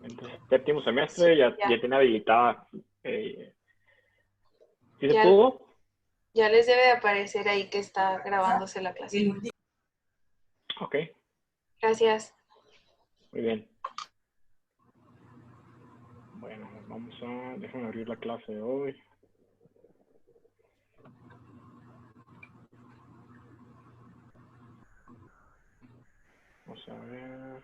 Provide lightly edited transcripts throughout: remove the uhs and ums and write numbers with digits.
Entonces, séptimo Sí, semestre ya, ya, ya tiene habilitada. ¿Sí se ya, pudo? ya les debe de aparecer ahí que está grabándose la clase. Ok, Gracias. muy bien. Bueno, déjame abrir la clase de hoy. Vamos a ver.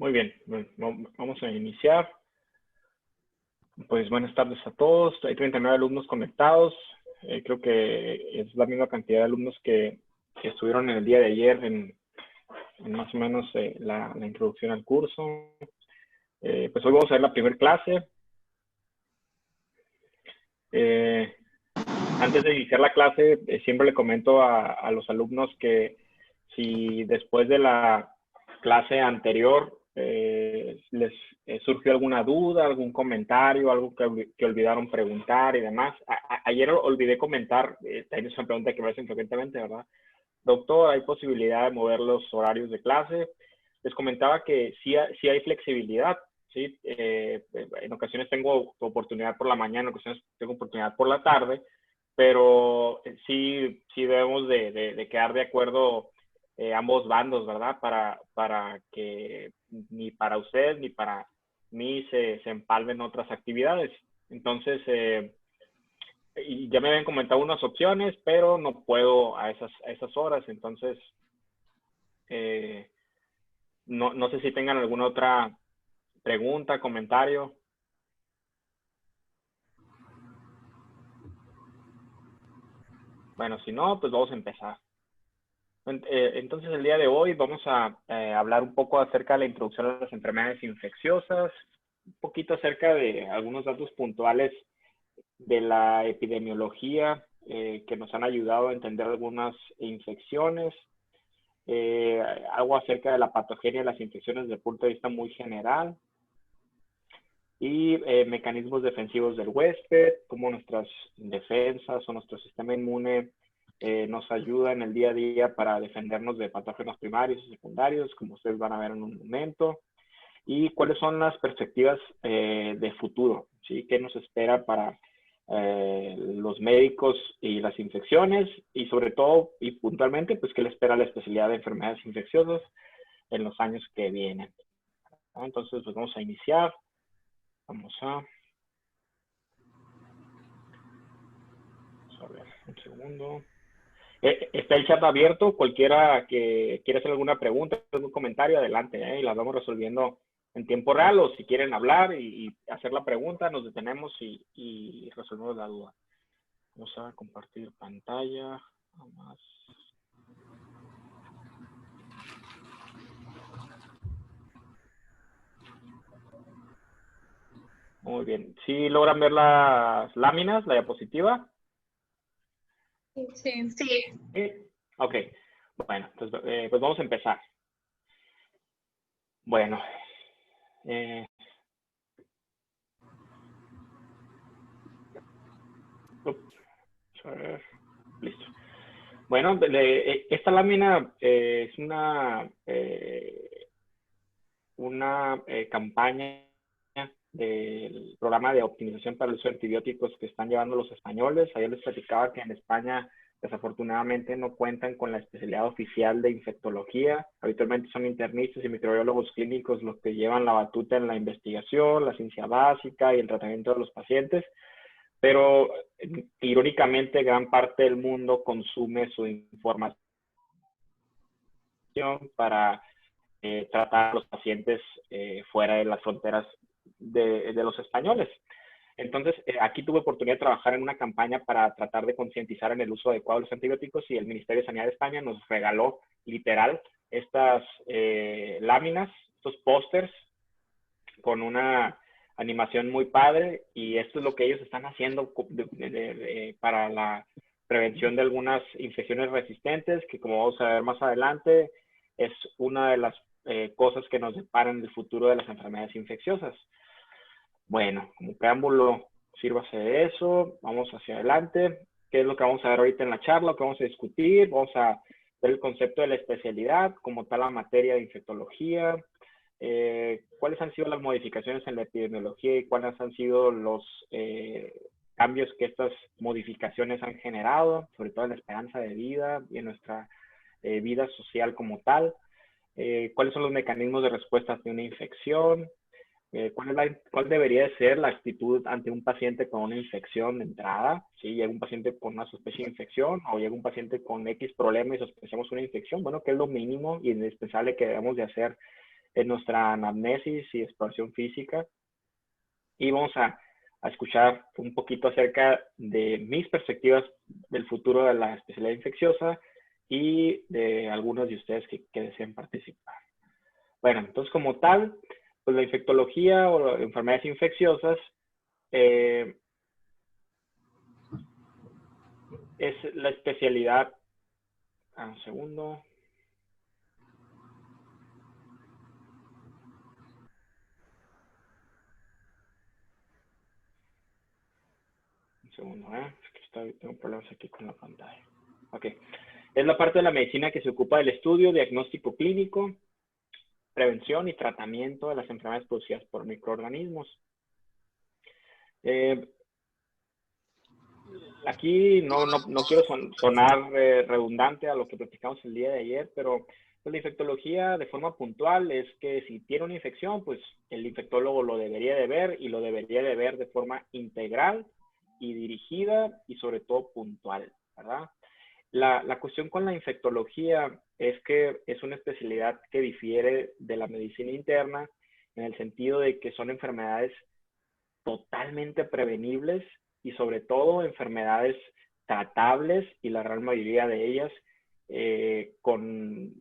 Muy bien, bueno, vamos a iniciar. Pues buenas tardes a todos. Hay 39 alumnos conectados. Creo que es la misma cantidad de alumnos que estuvieron en el día de ayer en más o menos la introducción al curso. Pues hoy vamos a ver la primera clase. Eh, Antes de iniciar la clase, siempre le comento a los alumnos que si después de la clase anterior les surgió alguna duda, algún comentario, algo que olvidaron preguntar y demás. Ayer olvidé comentar, hay una pregunta que me hacen frecuentemente, ¿verdad? Doctor, ¿hay posibilidad de mover los horarios de clase? Les comentaba que sí hay flexibilidad, ¿sí? En ocasiones tengo oportunidad por la mañana, en ocasiones tengo oportunidad por la tarde, pero sí debemos de quedar de acuerdo ambos bandos, ¿verdad? Para que ni para usted ni para mí se empalmen otras actividades. Entonces, y ya me habían comentado unas opciones, pero no puedo a esas horas, entonces eh, no sé si tengan alguna otra pregunta, comentario. Bueno, si no, pues vamos a empezar. Entonces, el día de hoy vamos a hablar un poco acerca de la introducción a las enfermedades infecciosas, un poquito acerca de algunos datos puntuales de la epidemiología que nos han ayudado a entender algunas infecciones, algo acerca de la patogenia de las infecciones desde el punto de vista muy general y mecanismos defensivos del huésped, cómo nuestras defensas o nuestro sistema inmune nos ayuda en el día a día para defendernos de patógenos primarios y secundarios, como ustedes van a ver en un momento, y cuáles son las perspectivas de futuro, ¿sí? ¿Qué nos espera para los médicos y las infecciones? Y sobre todo, y puntualmente, pues qué le espera la especialidad de enfermedades infecciosas en los años que vienen. Entonces, pues vamos a iniciar. Vamos a ver, un segundo. Está el chat abierto. Cualquiera que quiera hacer alguna pregunta, algún comentario, adelante, y las vamos resolviendo en tiempo real. O si quieren hablar y hacer la pregunta, nos detenemos y resolvemos la duda. Vamos a compartir pantalla. Más. Muy bien. ¿Sí logran ver las láminas, la diapositiva? Sí. Sí. ¿Sí? Ok. Bueno, entonces, pues vamos a empezar. Bueno, eh, a ver, listo. Bueno, esta lámina es una campaña del programa de optimización para el uso de antibióticos que están llevando los españoles. Ayer les platicaba que en España desafortunadamente no cuentan con la especialidad oficial de infectología. Habitualmente son internistas y microbiólogos clínicos los que llevan la batuta en la investigación, la ciencia básica y el tratamiento de los pacientes. Pero irónicamente gran parte del mundo consume su información para tratar a los pacientes fuera de las fronteras de los españoles. Entonces, aquí tuve oportunidad de trabajar en una campaña para tratar de concientizar en el uso adecuado de los antibióticos y el Ministerio de Sanidad de España nos regaló literal estas láminas, estos pósters con una animación muy padre, y esto es lo que ellos están haciendo para la prevención de algunas infecciones resistentes, que como vamos a ver más adelante, es una de las cosas que nos deparan el futuro de las enfermedades infecciosas. Bueno, como preámbulo, sírvase de eso, vamos hacia adelante. ¿Qué es lo que vamos a ver ahorita en la charla? ¿Qué vamos a discutir? Vamos a ver el concepto de la especialidad, como tal la materia de infectología, cuáles han sido las modificaciones en la epidemiología y cuáles han sido los cambios que estas modificaciones han generado, sobre todo en la esperanza de vida y en nuestra vida social como tal. Cuáles son los mecanismos de respuesta ante una infección, cuál debería de ser la actitud ante un paciente con una infección de entrada. Si llega un paciente con una sospecha de infección o llega un paciente con X problema y sospechamos una infección, bueno, ¿qué es lo mínimo y indispensable que debemos de hacer en nuestra anamnesis y exploración física? Y vamos a escuchar un poquito acerca de mis perspectivas del futuro de la especialidad infecciosa y de algunos de ustedes que deseen participar. Bueno, entonces como tal, pues la infectología o enfermedades infecciosas es la especialidad. Un segundo. Un segundo, es que tengo problemas aquí con la pantalla. Ok. Es la parte de la medicina que se ocupa del estudio, diagnóstico clínico, prevención y tratamiento de las enfermedades producidas por microorganismos. Aquí no quiero sonar redundante a lo que platicamos el día de ayer, pero pues, la infectología de forma puntual es que si tiene una infección, pues el infectólogo lo debería de ver y lo debería de ver de forma integral y dirigida y sobre todo puntual, ¿verdad? La cuestión con la infectología es que es una especialidad que difiere de la medicina interna en el sentido de que son enfermedades totalmente prevenibles y sobre todo enfermedades tratables y la gran mayoría de ellas con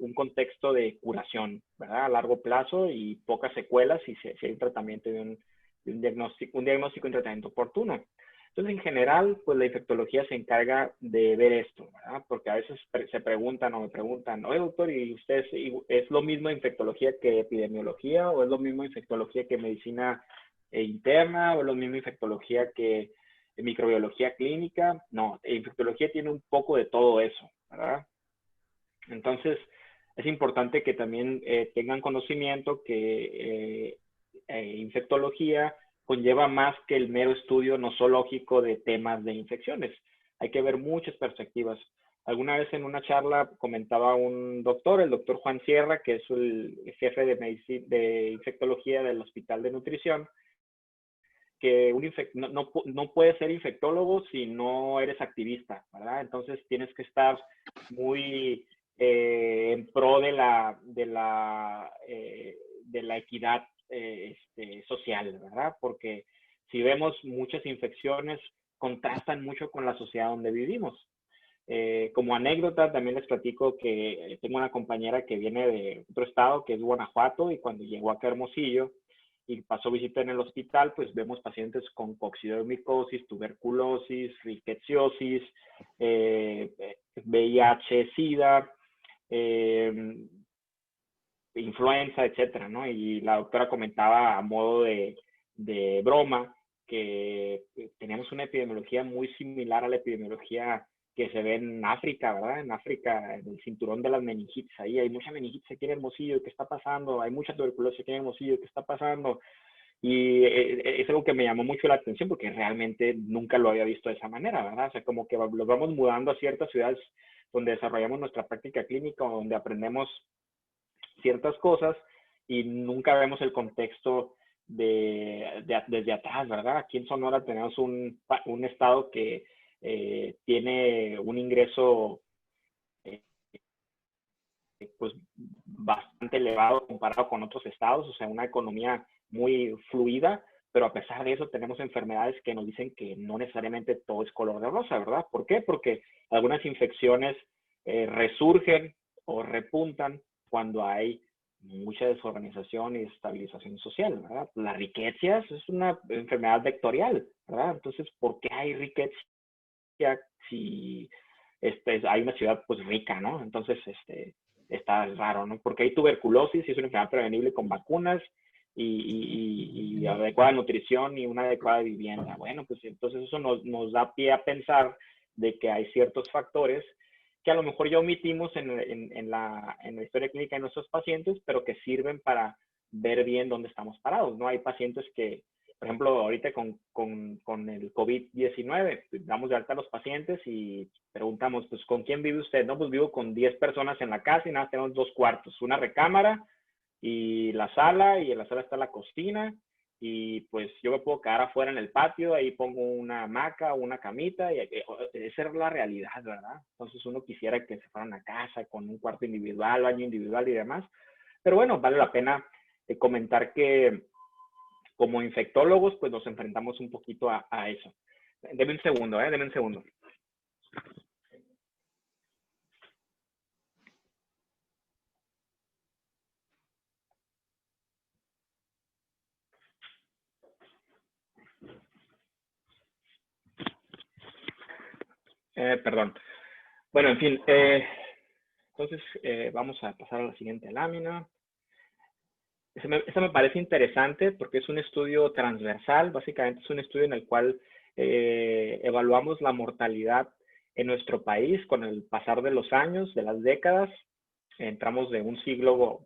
un contexto de curación, ¿verdad? A largo plazo y pocas secuelas si hay un tratamiento de un diagnóstico y un tratamiento oportuno. Entonces, en general, pues la infectología se encarga de ver esto, ¿verdad? Porque a veces se preguntan o me preguntan, oye, doctor, ¿y usted es lo mismo infectología que epidemiología o es lo mismo infectología que medicina interna o es lo mismo infectología que microbiología clínica? No, infectología tiene un poco de todo eso, ¿verdad? Entonces, es importante que también tengan conocimiento que infectología conlleva más que el mero estudio nosológico de temas de infecciones. Hay que ver muchas perspectivas. Alguna vez en una charla comentaba un doctor, el doctor Juan Sierra, que es el jefe de infectología del Hospital de Nutrición, que no puedes ser infectólogo si no eres activista, ¿verdad? Entonces tienes que estar muy en pro de la equidad social, ¿verdad? Porque si vemos muchas infecciones contrastan mucho con la sociedad donde vivimos. Como anécdota, también les platico que tengo una compañera que viene de otro estado, que es Guanajuato, y cuando llegó acá a Hermosillo y pasó visita en el hospital, pues vemos pacientes con coccidiomicosis, tuberculosis, rickettsiosis, VIH, SIDA, influenza, etcétera, ¿no? Y la doctora comentaba a modo de broma que teníamos una epidemiología muy similar a la epidemiología que se ve en África, ¿verdad? En África, en el cinturón de las meningitis, ahí hay mucha meningitis aquí en Hermosillo, ¿qué está pasando? Hay mucha tuberculosis aquí en Hermosillo, ¿qué está pasando? Y es algo que me llamó mucho la atención porque realmente nunca lo había visto de esa manera, ¿verdad? O sea, como que los vamos mudando a ciertas ciudades donde desarrollamos nuestra práctica clínica o donde aprendemos ciertas cosas y nunca vemos el contexto desde atrás, ¿verdad? Aquí en Sonora tenemos un estado que tiene un ingreso pues bastante elevado comparado con otros estados, o sea, una economía muy fluida, pero a pesar de eso tenemos enfermedades que nos dicen que no necesariamente todo es color de rosa, ¿verdad? ¿Por qué? Porque algunas infecciones resurgen o repuntan cuando hay mucha desorganización y desestabilización social, ¿verdad? La riqueza es una enfermedad vectorial, ¿verdad? Entonces, ¿por qué hay riqueza si hay una ciudad pues rica, ¿no? Entonces, está raro, ¿no? Porque hay tuberculosis y es una enfermedad prevenible con vacunas y adecuada nutrición y una adecuada vivienda. Bueno, pues entonces eso nos da pie a pensar de que hay ciertos factores que a lo mejor ya omitimos en la historia clínica de nuestros pacientes, pero que sirven para ver bien dónde estamos parados, ¿no? Hay pacientes que, por ejemplo, ahorita con el COVID-19, damos de alta a los pacientes y preguntamos, pues, ¿con quién vive usted? No, pues vivo con 10 personas en la casa y nada, tenemos 2 cuartos, una recámara y la sala, y en la sala está la cocina, y pues yo me puedo quedar afuera en el patio, ahí pongo una hamaca o una camita, y esa es la realidad, ¿verdad? Entonces uno quisiera que se fuera a una casa con un cuarto individual, baño individual y demás, pero bueno, vale la pena comentar que como infectólogos, pues nos enfrentamos un poquito a eso. Deme un segundo, deme un segundo. Perdón. Bueno, en fin, entonces vamos a pasar a la siguiente lámina. Esta me parece interesante porque es un estudio transversal, básicamente es un estudio en el cual evaluamos la mortalidad en nuestro país con el pasar de los años, de las décadas. Entramos de un siglo,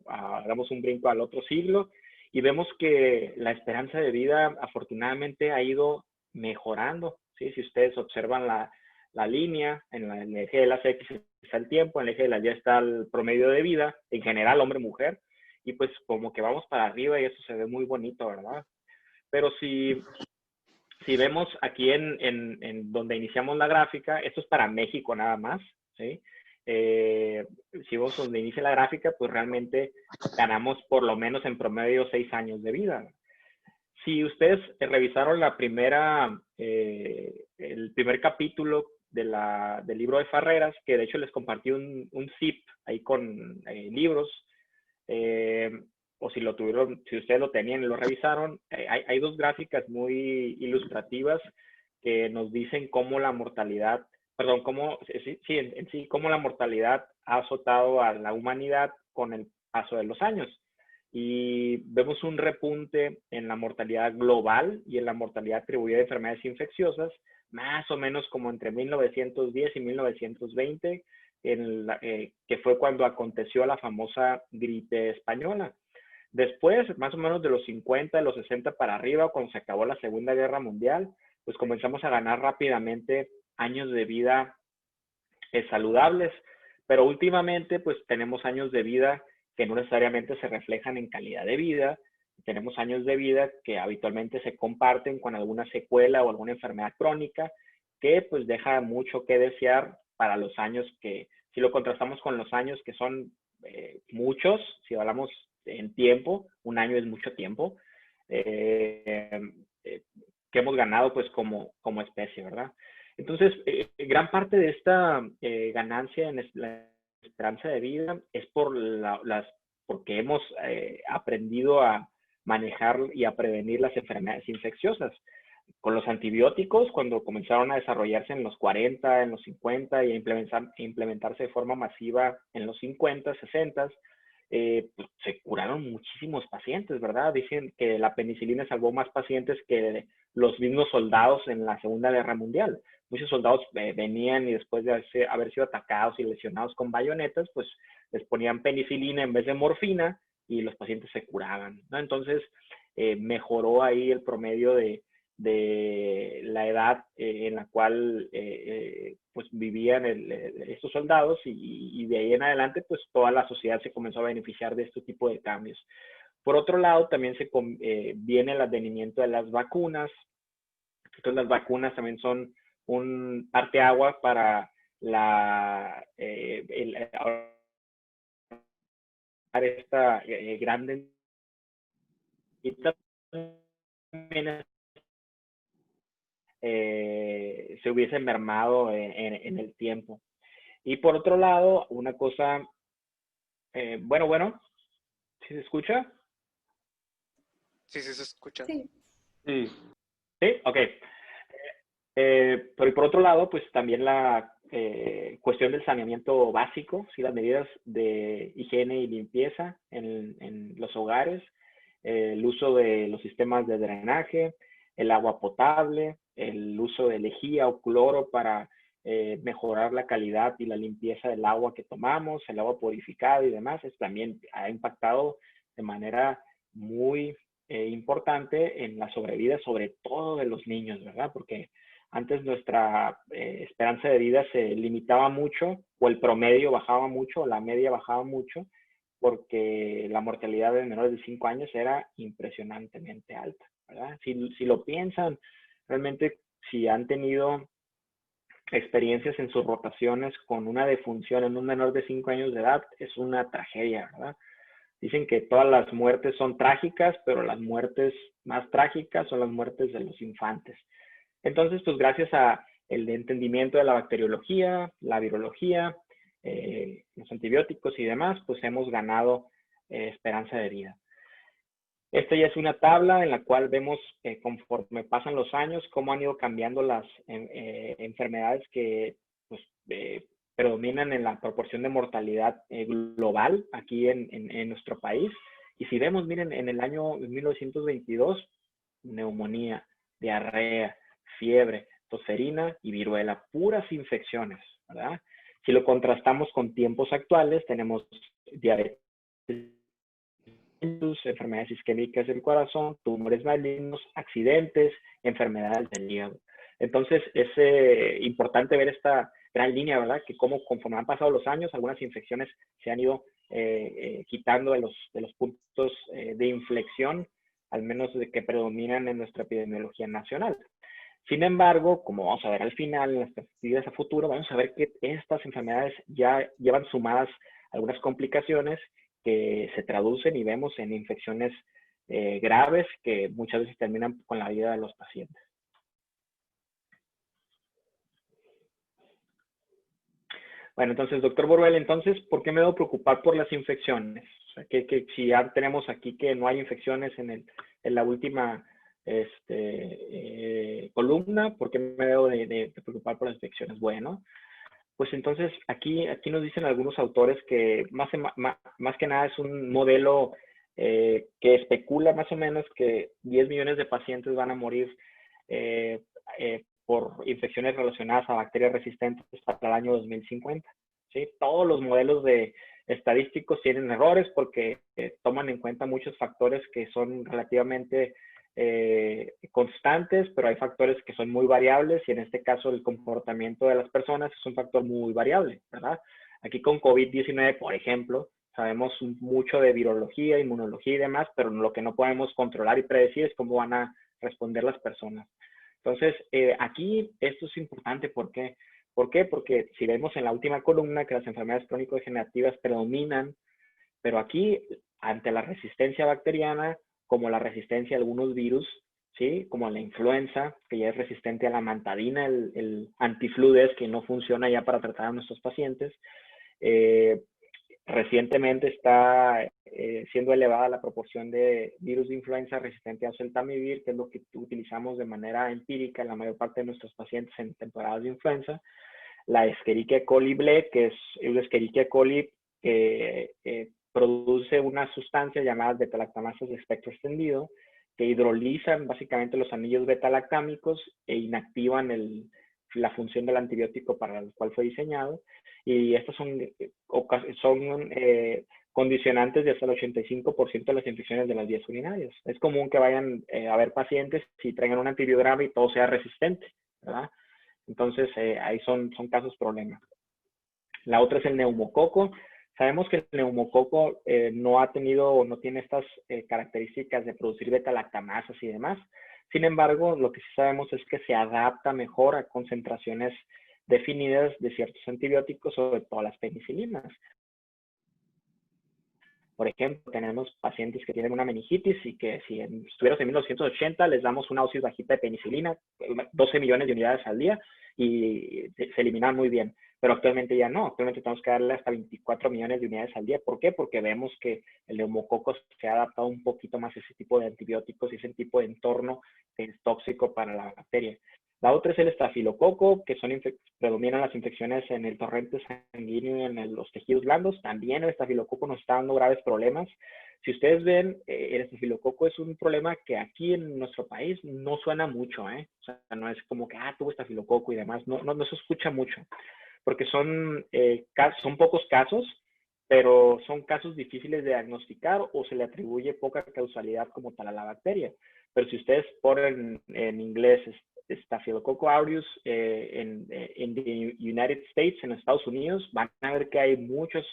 damos un brinco al otro siglo y vemos que la esperanza de vida afortunadamente ha ido mejorando, ¿sí? Si ustedes observan la línea, en el eje de las X está el tiempo, en el eje de las Y está el promedio de vida, en general hombre-mujer, y pues como que vamos para arriba y eso se ve muy bonito, ¿verdad? Pero si vemos aquí en donde iniciamos la gráfica, esto es para México nada más, ¿sí? Si vemos donde inicia la gráfica, pues realmente ganamos por lo menos en promedio 6 años de vida. Si ustedes revisaron el primer capítulo del libro de Farreras, que de hecho les compartí un zip ahí con libros, o si lo tuvieron, si ustedes lo tenían y lo revisaron, hay 2 gráficas muy ilustrativas que nos dicen cómo la mortalidad, perdón, cómo la mortalidad ha azotado a la humanidad con el paso de los años. Y vemos un repunte en la mortalidad global y en la mortalidad atribuida a enfermedades infecciosas, más o menos como entre 1910 y 1920, que fue cuando aconteció la famosa gripe española. Después, más o menos de los 50, de los 60 para arriba, cuando se acabó la Segunda Guerra Mundial, pues comenzamos a ganar rápidamente años de vida saludables, pero últimamente pues tenemos años de vida que no necesariamente se reflejan en calidad de vida, tenemos años de vida que habitualmente se comparten con alguna secuela o alguna enfermedad crónica que pues deja mucho que desear para los años que, si lo contrastamos con los años que son muchos, si hablamos en tiempo, un año es mucho tiempo, que hemos ganado pues como especie, ¿verdad? Entonces, gran parte de esta ganancia en la esperanza de vida es porque hemos aprendido a manejar y a prevenir las enfermedades infecciosas. Con los antibióticos, cuando comenzaron a desarrollarse en los 40, en los 50 y a implementarse de forma masiva en los 50, 60, pues se curaron muchísimos pacientes, ¿verdad? Dicen que la penicilina salvó más pacientes que los mismos soldados en la Segunda Guerra Mundial. Muchos soldados venían y después de haber sido atacados y lesionados con bayonetas, pues les ponían penicilina en vez de morfina y los pacientes se curaban, ¿no? Entonces, mejoró ahí el promedio de la edad en la cual pues vivían estos soldados y de ahí en adelante pues toda la sociedad se comenzó a beneficiar de este tipo de cambios. Por otro lado, también viene el advenimiento de las vacunas. Entonces las vacunas también son un parteaguas para esta grande y también se hubiese mermado en el tiempo. Y por otro lado, una cosa, bueno, ¿Sí se escucha? Sí, sí se escucha. Sí. Sí. ¿Sí? Ok. Pero y por otro lado, pues también la cuestión del saneamiento básico, ¿sí? Las medidas de higiene y limpieza en los hogares, el uso de los sistemas de drenaje, el agua potable, el uso de lejía o cloro para mejorar la calidad y la limpieza del agua que tomamos, el agua purificada y demás, eso también ha impactado de manera muy importante en la sobrevida, sobre todo de los niños, ¿verdad? Porque antes nuestra esperanza de vida se limitaba mucho, o el promedio bajaba mucho, o la media bajaba mucho, porque la mortalidad de menores de 5 años era impresionantemente alta, ¿verdad? Si lo piensan, realmente si han tenido experiencias en sus rotaciones con una defunción en un menor de 5 años de edad, es una tragedia, ¿verdad? Dicen que todas las muertes son trágicas, pero las muertes más trágicas son las muertes de los infantes. Entonces, pues gracias a el entendimiento de la bacteriología, la virología, los antibióticos y demás, pues hemos ganado esperanza de vida. Esta ya es una tabla en la cual vemos conforme pasan los años cómo han ido cambiando las enfermedades que pues, predominan en la proporción de mortalidad global aquí en nuestro país. Y si vemos, miren, en el año 1922, neumonía, diarrea, fiebre, tosferina y viruela, puras infecciones, ¿verdad? Si lo contrastamos con tiempos actuales, tenemos diabetes, enfermedades isquémicas del corazón, tumores malignos, accidentes, enfermedades del hígado. Entonces, es importante ver esta gran línea, ¿verdad? Que como conforme han pasado los años, algunas infecciones se han ido quitando de los puntos de inflexión, al menos de que predominan en nuestra epidemiología nacional. Sin embargo, como vamos a ver al final, en las perspectivas a futuro, vamos a ver que estas enfermedades ya llevan sumadas algunas complicaciones que se traducen y vemos en infecciones graves que muchas veces terminan con la vida de los pacientes. Bueno, entonces, doctor Boruel, entonces, ¿por qué me debo preocupar por las infecciones? O sea, que si ya tenemos aquí que no hay infecciones en la última columna, ¿por qué me debo de preocupar por las infecciones? Bueno, pues entonces aquí nos dicen algunos autores que más que nada es un modelo que especula más o menos que 10 millones de pacientes van a morir por infecciones relacionadas a bacterias resistentes hasta el año 2050. ¿Sí? Todos los modelos estadísticos tienen errores porque toman en cuenta muchos factores que son relativamente constantes, pero hay factores que son muy variables y en este caso el comportamiento de las personas es un factor muy variable, ¿verdad? Aquí con COVID-19, por ejemplo, sabemos mucho de virología, inmunología y demás, pero lo que no podemos controlar y predecir es cómo van a responder las personas. Entonces, aquí esto es importante. ¿Por qué? ¿Por qué? Porque si vemos en la última columna que las enfermedades crónico-degenerativas predominan, pero aquí, ante la resistencia bacteriana, como la resistencia a algunos virus, ¿sí? Como la influenza, que ya es resistente a la mantadina, el antifludes, que no funciona ya para tratar a nuestros pacientes. Recientemente está siendo elevada la proporción de virus de influenza resistente a oseltamivir, que es lo que utilizamos de manera empírica en la mayor parte de nuestros pacientes en temporadas de influenza. La Escherichia coli BLE, que es una Escherichia coli que produce una sustancia llamada beta-lactamasas de espectro extendido, que hidrolizan básicamente los anillos beta-lactámicos e inactivan la función del antibiótico para el cual fue diseñado. Y estos son condicionantes de hasta el 85% de las infecciones de las vías urinarias. Es común que vayan a ver pacientes y traigan un antibiograma y todo sea resistente, ¿verdad? Entonces, ahí son casos problemas. La otra es el neumococo. Sabemos que el neumococo no tiene estas características de producir beta-lactamasas y demás. Sin embargo, lo que sí sabemos es que se adapta mejor a concentraciones definidas de ciertos antibióticos, sobre todo las penicilinas. Por ejemplo, tenemos pacientes que tienen una meningitis y que si estuviéramos en 1980 les damos una dosis bajita de penicilina, 12 millones de unidades al día, y se eliminan muy bien. pero actualmente ya no. Actualmente tenemos que darle hasta 24 millones de unidades al día. ¿Por qué? Porque vemos que el neumococo se ha adaptado un poquito más a ese tipo de antibióticos y ese tipo de entorno que es tóxico para la bacteria. La otra es el estafilococo, que predominan las infecciones en el torrente sanguíneo y en los tejidos blandos. También el estafilococo nos está dando graves problemas. Si ustedes ven, el estafilococo es un problema que aquí en nuestro país no suena mucho, ¿eh? O sea, no es como que, tuvo estafilococo y demás. No se escucha mucho, porque son pocos casos, pero son casos difíciles de diagnosticar o se le atribuye poca causalidad como tal a la bacteria. Pero si ustedes ponen en inglés Staphylococcus aureus en the United States, en Estados Unidos, van a ver que hay muchos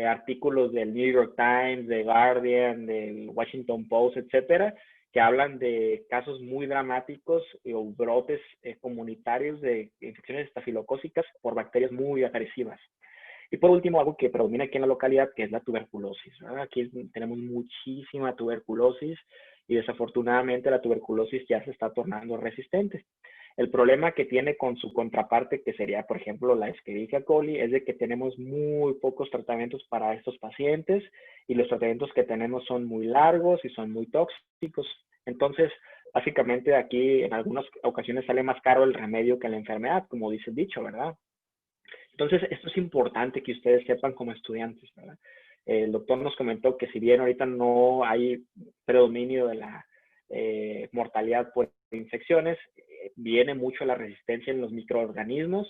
artículos del New York Times, de Guardian, del Washington Post, etcétera, que hablan de casos muy dramáticos o brotes comunitarios de infecciones estafilocócicas por bacterias muy agresivas. Y por último, algo que predomina aquí en la localidad, que es la tuberculosis, ¿verdad? Aquí tenemos muchísima tuberculosis y desafortunadamente la tuberculosis ya se está tornando resistente. El problema que tiene con su contraparte, que sería, por ejemplo, la Escherichia coli, es de que tenemos muy pocos tratamientos para estos pacientes y los tratamientos que tenemos son muy largos y son muy tóxicos. Entonces, básicamente aquí en algunas ocasiones sale más caro el remedio que la enfermedad, como dice el dicho, ¿verdad? Entonces, esto es importante que ustedes sepan como estudiantes, ¿verdad? El doctor nos comentó que si bien ahorita no hay predominio de la mortalidad por infecciones, viene mucho la resistencia en los microorganismos,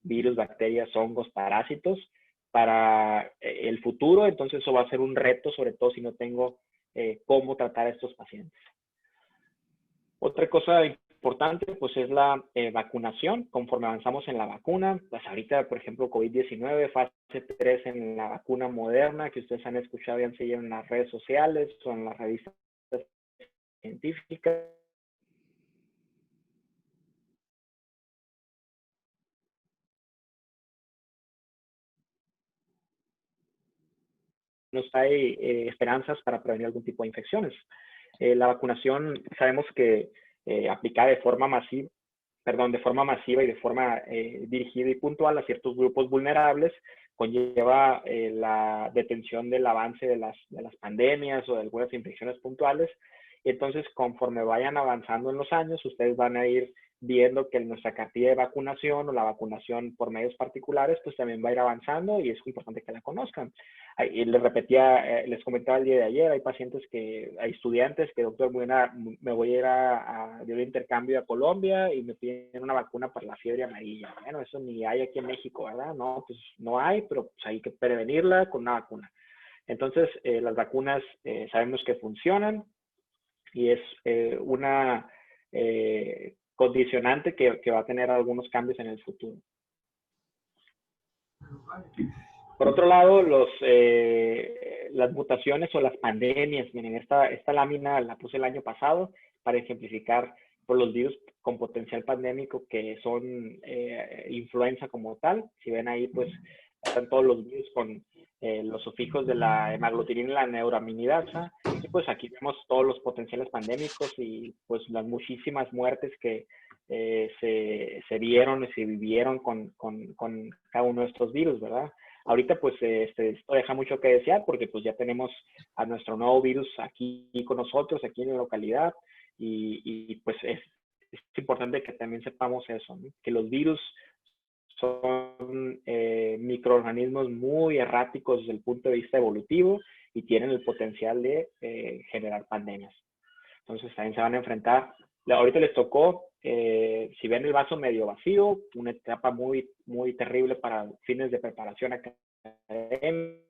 virus, bacterias, hongos, parásitos, para el futuro. Entonces, eso va a ser un reto, sobre todo si no tengo cómo tratar a estos pacientes. Otra cosa importante, pues, es la vacunación. Conforme avanzamos en la vacuna, pues ahorita, por ejemplo, COVID-19, fase 3 en la vacuna Moderna, que ustedes han escuchado y han seguido en las redes sociales o en las revistas científicas. Nos hay esperanzas para prevenir algún tipo de infecciones. La vacunación, sabemos que aplicada de forma masiva, de forma masiva y de forma dirigida y puntual a ciertos grupos vulnerables, conlleva la detención del avance de las pandemias o de algunas infecciones puntuales. Entonces, conforme vayan avanzando en los años, ustedes van a ir viendo que nuestra cartilla de vacunación o la vacunación por medios particulares, pues también va a ir avanzando y es importante que la conozcan. Y les repetía, les comentaba el día de ayer, hay estudiantes que, doctor, me voy a ir de un intercambio a Colombia y me piden una vacuna para la fiebre amarilla. Bueno, eso ni hay aquí en México, ¿verdad? No, pues no hay, pero pues hay que prevenirla con una vacuna. Entonces, las vacunas sabemos que funcionan y es una condicionante que va a tener algunos cambios en el futuro. Por otro lado, las mutaciones o las pandemias. Miren, esta lámina la puse el año pasado para ejemplificar por los virus con potencial pandémico que son influenza como tal. Si ven ahí, pues están todos los virus con los sufijos de la hemaglutinina y la neuraminidasa. Y pues aquí vemos todos los potenciales pandémicos y pues las muchísimas muertes que se vieron y se vivieron con cada uno de estos virus, ¿verdad? Ahorita pues esto deja mucho que desear porque pues ya tenemos a nuestro nuevo virus aquí con nosotros, aquí en la localidad y pues es importante que también sepamos eso, ¿no? Que los virus son microorganismos muy erráticos desde el punto de vista evolutivo y tienen el potencial de generar pandemias. Entonces también se van a enfrentar. Ahorita les tocó, si ven el vaso medio vacío, una etapa muy, muy terrible para fines de preparación académica.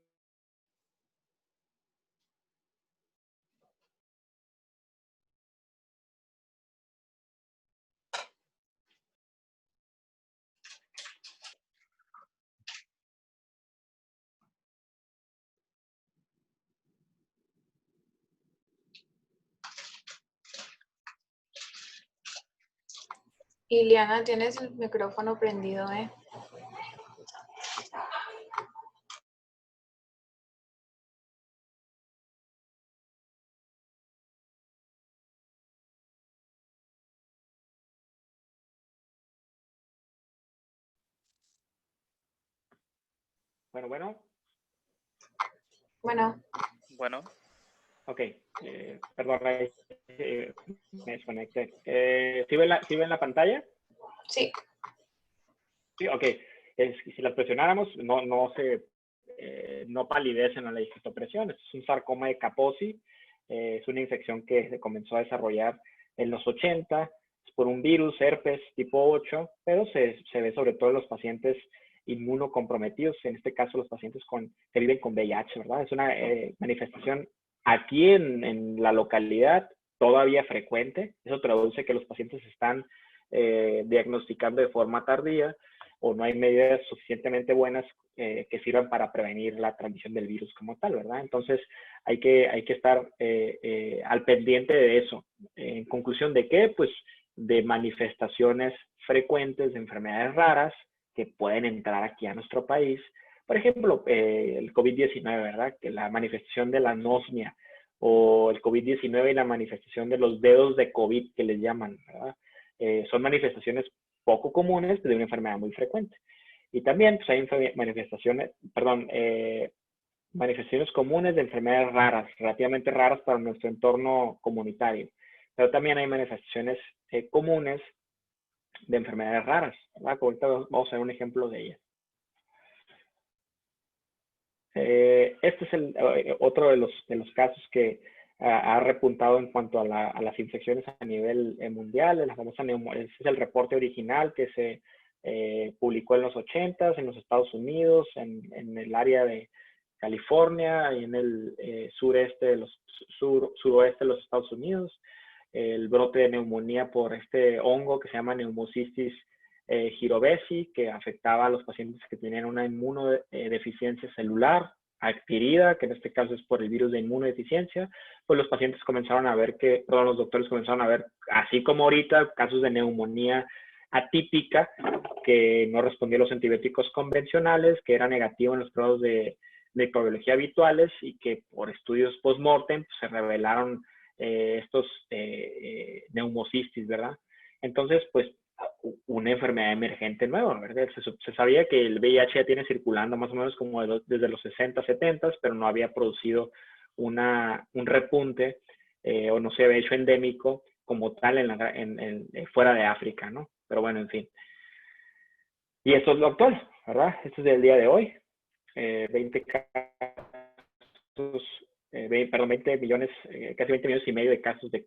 Iliana, tienes el micrófono prendido, ¿eh? Bueno. Bueno, Bueno, Ok. Perdón, me desconecté. ¿Sí ven la pantalla? sí. Sí, ok. Si las presionáramos, no palidecen a la digitopresión. Es un sarcoma de Kaposi. Es una infección que se comenzó a desarrollar en los 80. Es por un virus, herpes tipo 8, pero se ve sobre todo en los pacientes inmunocomprometidos, en este caso los pacientes que viven con VIH, ¿verdad? Es una manifestación aquí en la localidad todavía frecuente. Eso traduce que los pacientes están diagnosticando de forma tardía o no hay medidas suficientemente buenas que sirvan para prevenir la transmisión del virus como tal, ¿verdad? Entonces hay que estar al pendiente de eso. En conclusión, ¿de qué? Pues de manifestaciones frecuentes de enfermedades raras que pueden entrar aquí a nuestro país. Por ejemplo, el COVID-19, ¿verdad? Que la manifestación de la anosmia o el COVID-19 y la manifestación de los dedos de COVID que les llaman, ¿verdad? Son manifestaciones poco comunes de una enfermedad muy frecuente. Y también pues, hay manifestaciones comunes de enfermedades raras, relativamente raras para nuestro entorno comunitario. Pero también hay manifestaciones comunes de enfermedades raras, ¿verdad? Ahorita vamos a ver un ejemplo de ellas. Este es otro de los casos que ha repuntado en cuanto a las infecciones a nivel mundial. La famosa este es el reporte original que se publicó en los 80s en los Estados Unidos, en el área de California y en el suroeste de los Estados Unidos. El brote de neumonía por este hongo que se llama Pneumocystis jirovecii, que afectaba a los pacientes que tenían una inmunodeficiencia celular adquirida, que en este caso es por el virus de inmunodeficiencia. Pues los pacientes comenzaron a ver los doctores comenzaron a ver, así como ahorita, casos de neumonía atípica que no respondía a los antibióticos convencionales, que era negativo en los pruebas de microbiología habituales y que por estudios post-mortem pues, se revelaron estos neumocistis, ¿verdad? Entonces, pues, una enfermedad emergente nueva, ¿verdad? Se sabía que el VIH ya tiene circulando más o menos como desde los 60, 70, pero no había producido un repunte o no se había hecho endémico como tal fuera de África, ¿no? Pero bueno, en fin. Y esto es lo actual, ¿verdad? Esto es del día de hoy. 20 millones, casi 20 millones y medio de casos de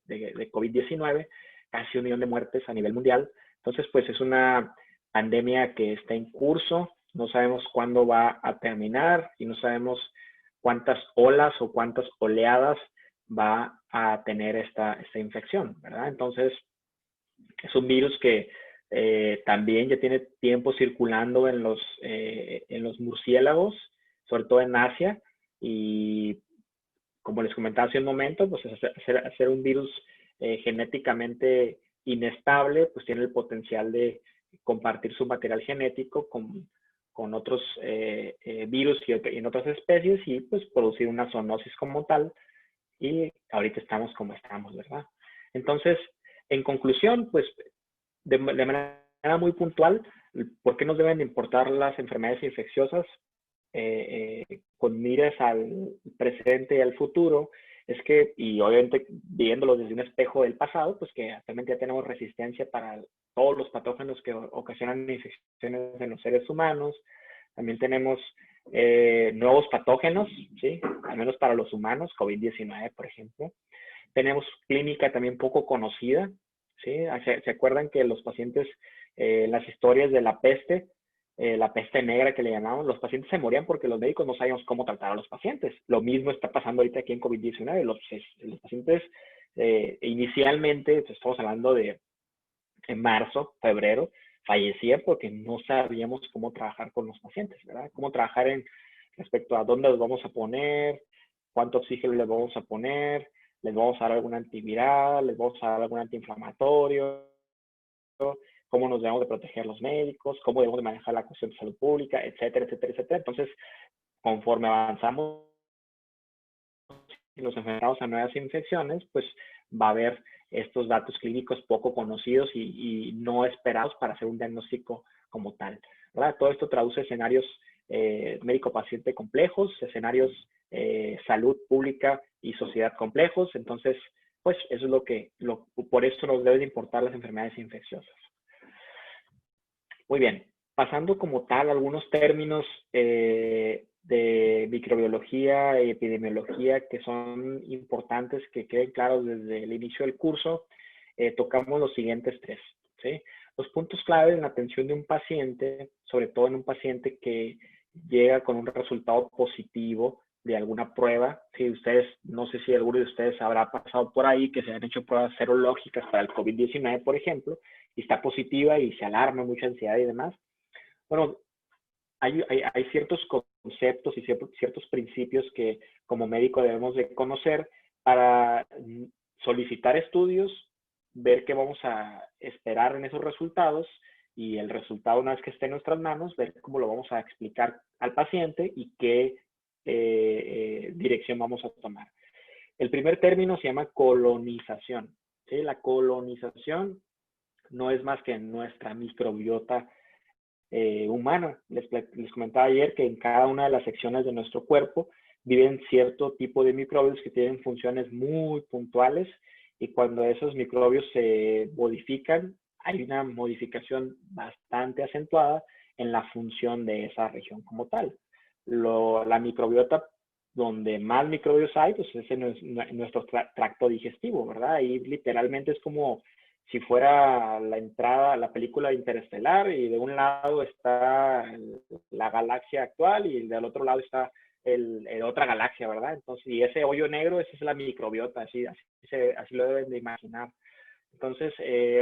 COVID-19, casi 1 millón de muertes a nivel mundial. Entonces, pues es una pandemia que está en curso, no sabemos cuándo va a terminar y no sabemos cuántas olas o cuántas oleadas va a tener esta infección, ¿verdad? Entonces, es un virus que también ya tiene tiempo circulando en los murciélagos, sobre todo en Asia, y como les comentaba hace un momento, pues hacer un virus genéticamente inestable, pues tiene el potencial de compartir su material genético con otros virus y en otras especies y pues producir una zoonosis como tal. Y ahorita estamos como estamos, ¿verdad? Entonces, en conclusión, pues de manera muy puntual, ¿por qué nos deben de importar las enfermedades infecciosas? Con miras al presente y al futuro, es que, y obviamente viéndolo desde un espejo del pasado, pues que actualmente ya tenemos resistencia para todos los patógenos que ocasionan infecciones en los seres humanos. También tenemos nuevos patógenos, ¿sí? Al menos para los humanos, COVID-19, por ejemplo. Tenemos clínica también poco conocida, ¿sí? ¿Se acuerdan que los pacientes, las historias de la peste negra que le llamamos, los pacientes se morían porque los médicos no sabíamos cómo tratar a los pacientes? Lo mismo está pasando ahorita aquí en COVID-19. Los pacientes inicialmente, pues, estamos hablando de en marzo, febrero, fallecían porque no sabíamos cómo trabajar con los pacientes, ¿verdad? Cómo trabajar respecto a dónde los vamos a poner, cuánto oxígeno les vamos a poner, les vamos a dar algún antiviral, les vamos a dar algún antiinflamatorio, cómo nos debemos de proteger los médicos, cómo debemos de manejar la cuestión de salud pública, etcétera, etcétera, etcétera. Entonces, conforme avanzamos y nos enfrentamos a nuevas infecciones, pues va a haber estos datos clínicos poco conocidos y no esperados para hacer un diagnóstico como tal, ¿verdad? Todo esto traduce escenarios médico-paciente complejos, escenarios salud pública y sociedad complejos. Entonces, pues eso es por eso nos deben importar las enfermedades infecciosas. Muy bien, pasando como tal algunos términos de microbiología y epidemiología que son importantes que queden claros desde el inicio del curso, tocamos los siguientes tres, ¿sí? Los puntos clave en la atención de un paciente, sobre todo en un paciente que llega con un resultado positivo de alguna prueba. Si ustedes, no sé si alguno de ustedes habrá pasado por ahí que se han hecho pruebas serológicas para el COVID-19, por ejemplo, y está positiva y se alarma, mucha ansiedad y demás. Bueno, hay ciertos conceptos y ciertos principios que como médico debemos de conocer para solicitar estudios, ver qué vamos a esperar en esos resultados y el resultado, una vez que esté en nuestras manos, ver cómo lo vamos a explicar al paciente y qué dirección vamos a tomar. El primer término se llama colonización, ¿sí? La colonización no es más que nuestra microbiota humana. Les comentaba ayer que en cada una de las secciones de nuestro cuerpo viven cierto tipo de microbios que tienen funciones muy puntuales y cuando esos microbios se modifican, hay una modificación bastante acentuada en la función de esa región como tal. La microbiota donde más microbios hay, pues es en nuestro tracto digestivo, ¿verdad? Ahí literalmente es como si fuera la entrada, la película Interestelar, y de un lado está la galaxia actual y del otro lado está otra galaxia, ¿verdad? Entonces, y ese hoyo negro, esa es la microbiota, así lo deben de imaginar. Entonces,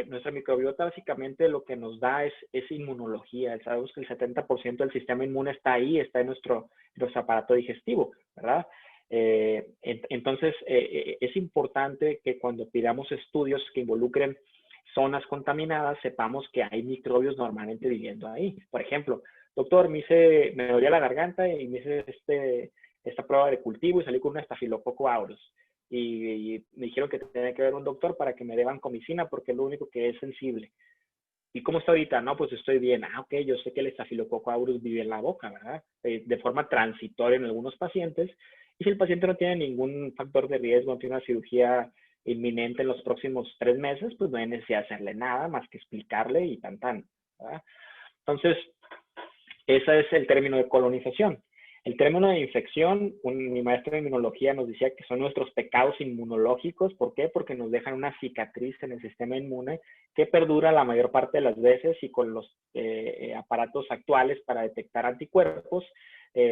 nuestra microbiota básicamente lo que nos da es inmunología. Sabemos que el 70% del sistema inmune está ahí, está en nuestro aparato digestivo, ¿verdad? Entonces, es importante que cuando pidamos estudios que involucren zonas contaminadas, sepamos que hay microbios normalmente viviendo ahí. Por ejemplo, doctor, me dolía la garganta y me hice esta prueba de cultivo y salí con un estafilococo aureus. Y me dijeron que tenía que ver un doctor para que me dé vancomicina porque es lo único que es sensible. ¿Y cómo está ahorita? No, pues estoy bien. Ok, yo sé que el estafilococo aureus vive en la boca, ¿verdad? De forma transitoria en algunos pacientes. Y si el paciente no tiene ningún factor de riesgo, no tiene una cirugía inminente en los próximos 3 meses, pues no hay necesidad de hacerle nada más que explicarle y tan, ¿verdad? Entonces, ese es el término de colonización. El término de infección, mi maestro de inmunología nos decía que son nuestros pecados inmunológicos. ¿Por qué? Porque nos dejan una cicatriz en el sistema inmune que perdura la mayor parte de las veces y con los aparatos actuales para detectar anticuerpos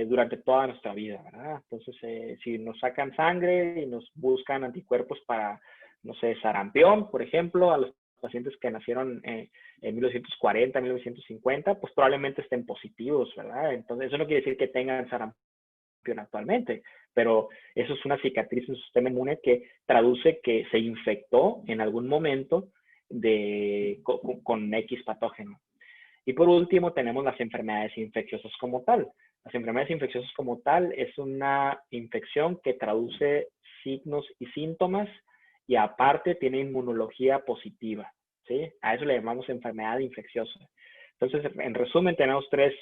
durante toda nuestra vida, ¿verdad? Entonces, si nos sacan sangre y nos buscan anticuerpos para, no sé, sarampión, por ejemplo, a los pacientes que nacieron en 1940, 1950, pues probablemente estén positivos, ¿verdad? Entonces, eso no quiere decir que tengan sarampión actualmente, pero eso es una cicatriz en su sistema inmune que traduce que se infectó en algún momento con X patógeno. Y por último, tenemos las enfermedades infecciosas como tal. Las enfermedades infecciosas como tal es una infección que traduce signos y síntomas y aparte tiene inmunología positiva, ¿sí? A eso le llamamos enfermedad infecciosa. Entonces, en resumen, tenemos tres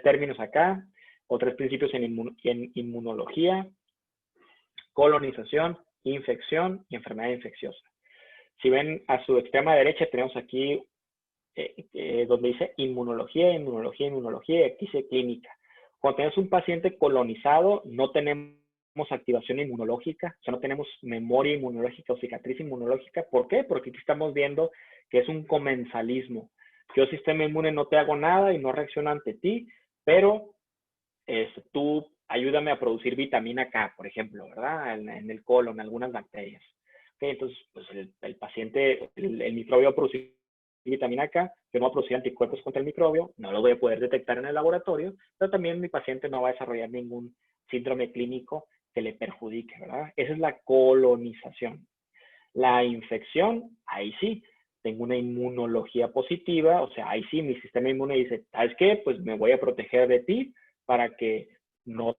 términos acá, o tres principios en inmunología: colonización, infección y enfermedad infecciosa. Si ven a su extrema derecha, tenemos aquí donde dice inmunología, inmunología, inmunología, y aquí dice clínica. Cuando tenemos un paciente colonizado, no tenemos activación inmunológica, o sea, no tenemos memoria inmunológica o cicatriz inmunológica. ¿Por qué? Porque aquí estamos viendo que es un comensalismo. Yo, sistema inmune, no te hago nada y no reacciono ante ti, pero tú ayúdame a producir vitamina K, por ejemplo, ¿verdad? En el colon, algunas bacterias. ¿Okay? Entonces, pues el paciente, el microbio va a producir vitamina K, yo no voy a producir anticuerpos contra el microbio, no lo voy a poder detectar en el laboratorio, pero también mi paciente no va a desarrollar ningún síndrome clínico que le perjudique, ¿verdad? Esa es la colonización. La infección, ahí sí, tengo una inmunología positiva, o sea, ahí sí mi sistema inmune dice, ¿sabes qué? Pues me voy a proteger de ti para que no